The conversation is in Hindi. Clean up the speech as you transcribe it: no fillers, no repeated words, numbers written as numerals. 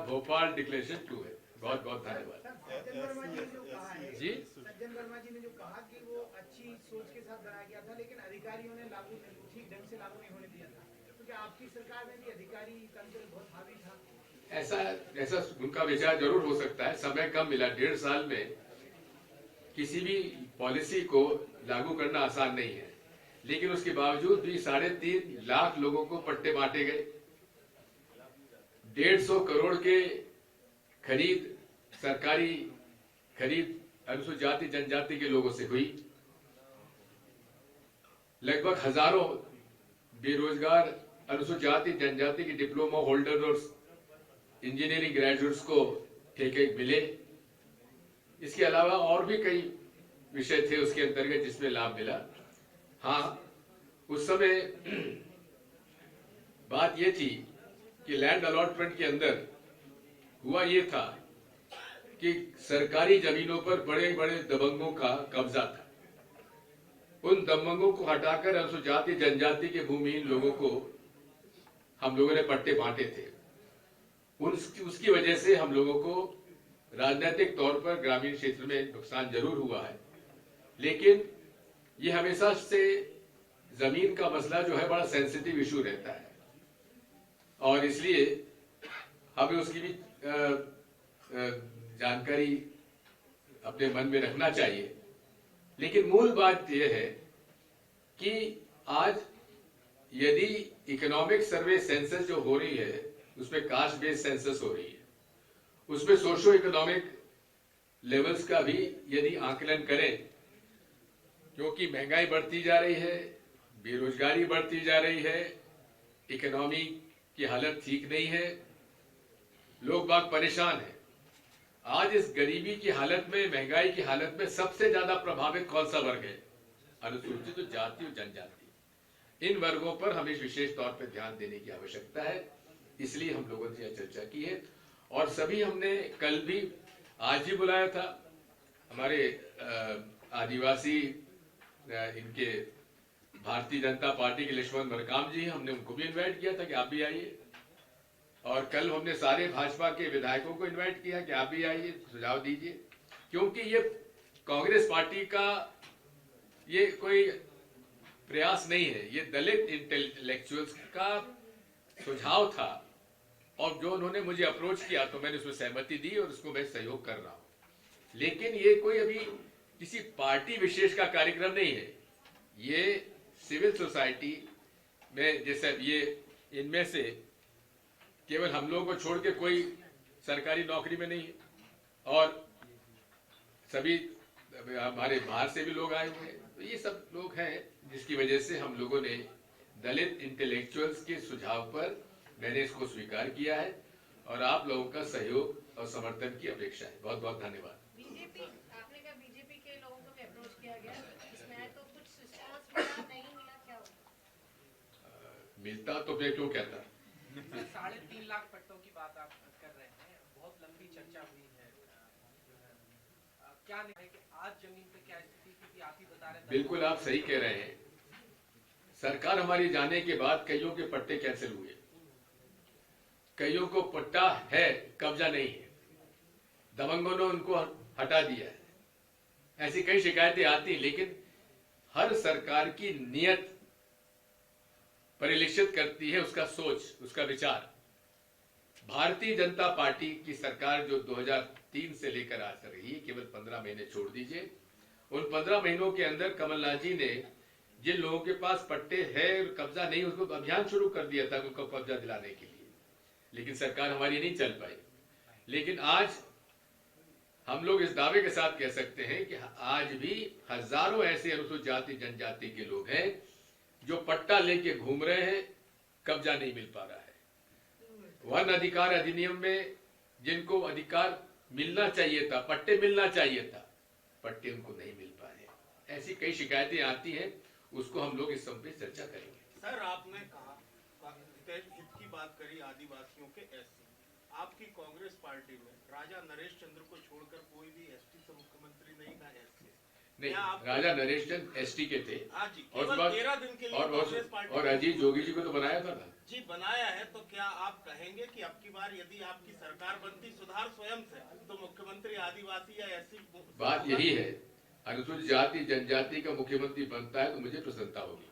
भोपाल डिक्लेरेशन 2 है। बहुत बहुत धन्यवाद सज्जन वर्मा जी ने जो कहा है, जी। सज्जन वर्मा जी ने जो कहा कि वो अच्छी सोच के साथ बनाया गया था, लेकिन अधिकारियों ने ठीक ढंग से लागू नहीं होने दिया था, तो क्या आपकी सरकार में भी अधिकारी तंत्र बहुत हावी था? ऐसा ऐसा उनका विचार जरूर हो सकता है। समय कम मिला, 1.5 साल में किसी भी पॉलिसी को लागू करना आसान नहीं है, लेकिन उसके बावजूद भी 3.5 लाख लोगों को पट्टे बांटे गए। 150 करोड़ के खरीद, सरकारी खरीद अनुसूचित जाति जनजाति के लोगों से हुई। लगभग हजारों बेरोजगार अनुसूचित जाति जनजाति के डिप्लोमा होल्डर और इंजीनियरिंग ग्रेजुएट्स को ठेके मिले। इसके अलावा और भी कई विषय थे उसके अंतर्गत जिसमें लाभ मिला। हाँ, उस समय बात यह थी कि लैंड अलॉटमेंट के अंदर हुआ ये था कि सरकारी जमीनों पर बड़े बड़े दबंगों का कब्जा था। उन दबंगों को हटाकर अनुसूचित जाति जनजाति के भूमिहीन लोगों को हम लोगों ने पट्टे बांटे थे। उसकी वजह से हम लोगों को राजनीतिक तौर पर ग्रामीण क्षेत्र में नुकसान जरूर हुआ है, लेकिन ये हमेशा से जमीन का मसला जो है बड़ा सेंसिटिव इशू रहता है और इसलिए हमें उसकी भी जानकारी अपने मन में रखना चाहिए। लेकिन मूल बात यह है कि आज यदि इकोनॉमिक सर्वे सेंसस जो हो रही है उसमें कास्ट बेस्ड सेंसस हो रही है, उसमें सोशो इकोनॉमिक लेवल्स का भी यदि आकलन करें, क्योंकि महंगाई बढ़ती जा रही है, बेरोजगारी बढ़ती जा रही है, इकोनॉमी की हालत ठीक नहीं है, लोग बाग परेशान हैं। आज इस गरीबी की हालत में, महंगाई की हालत में सबसे ज्यादा प्रभावित कौन सा वर्ग है? अनुसूचित जाति और जनजाति। इन वर्गों पर हमें विशेष तौर पर ध्यान देने की आवश्यकता है, इसलिए हम लोगों ने यह चर्चा की है। और सभी हमने कल भी, आज भी बुलाया था हमारे आदिवासी इनके भारतीय जनता पार्टी के लक्ष्मण मरकाम जी, हमने उनको भी इनवाइट किया था कि आप भी आइए। और कल हमने सारे भाजपा के विधायकों को इनवाइट किया कि आप भी आइए, सुझाव दीजिए, क्योंकि ये कांग्रेस पार्टी का ये कोई प्रयास नहीं है, ये दलित इंटेलेक्चुअल्स का सुझाव था और जो उन्होंने मुझे अप्रोच किया तो मैंने उसमें सहमति दी और उसको मैं सहयोग कर रहा हूं। लेकिन ये कोई अभी किसी पार्टी विशेष का कार्यक्रम नहीं है, ये सिविल सोसाइटी में, जैसे ये इनमें से केवल हम लोगों को छोड़ के कोई सरकारी नौकरी में नहीं है और सभी हमारे बाहर से भी लोग आए हुए हैं, तो ये सब लोग हैं जिसकी वजह से हम लोगों ने दलित इंटेलेक्चुअल्स के सुझाव पर मैंने इसको स्वीकार किया है और आप लोगों का सहयोग और समर्थन की अपेक्षा है। बहुत बहुत धन्यवाद। बीजेपी, आपने कहा बीजेपी के लोगों को भी अप्रोच किया गया, इसमें तो कुछ रिस्पांस मिला, नहीं मिला, क्या होगा? मिलता तो मैं क्यों कहता। 3.5 लाख पट्टों की बात आप कर रहे हैं, बहुत लंबी चर्चा हुई है, क्या नहीं है कि आज जमीन पे क्या स्थिति थी कि आप ही बता रहे हैं? बिल्कुल आप सही कह रहे हैं। सरकार हमारी जाने के बाद कईयों के पट्टे कैंसिल हुए, कईयों को पट्टा है, कब्जा नहीं है, दबंगों ने उनको हटा दिया है। ऐसी कई शिकायतें आती, लेकिन हर सरकार की नियत परिलक्षित करती है उसका सोच, उसका विचार। भारतीय जनता पार्टी की सरकार जो 2003 से लेकर आज तक रही है, केवल 15 महीने छोड़ दीजिए, उन 15 महीनों के अंदर कमलनाथ जी ने जिन लोगों के पास पट्टे है और कब्जा नहीं, उसको अभियान शुरू कर दिया था उनको कब्जा दिलाने के लिए, लेकिन सरकार हमारी नहीं चल पाई। लेकिन आज हम लोग इस दावे के साथ कह सकते हैं कि आज भी हजारों ऐसे अनुसूचित जाति जनजाति के लोग हैं जो पट्टा लेके घूम रहे हैं, कब्जा नहीं मिल पा रहा है। वन अधिकार अधिनियम में जिनको अधिकार मिलना चाहिए था, पट्टे मिलना चाहिए था, पट्टे उनको नहीं मिल पाए। ऐसी कई शिकायतें आती हैं, उसको हम लोग इस समय पे चर्चा करेंगे। सर, आपने कहा हित की बात करी आदिवासियों के एससी, आपकी कांग्रेस पार्टी में राजा नरेश चंद्र को छोड़कर कोई भी एसटी से मुख्यमंत्री नहीं था एससी। नहीं, क्या आप राजा नरेश चंद एसटी के थे। हाँ जी, और केवल 13 दिन के लिए कांग्रेस पार्टी और अजीत जोगी जी को तो बनाया था ना। जी बनाया है, तो क्या आप कहेंगे कि अब की बार यदि आपकी सरकार बनती सुधार स्वयं से, तो मुख्यमंत्री आदिवासी या एससी? बात यही है, अनुसूचित जाति जनजाति का मुख्यमंत्री बनता है तो मुझे प्रसन्नता होगी।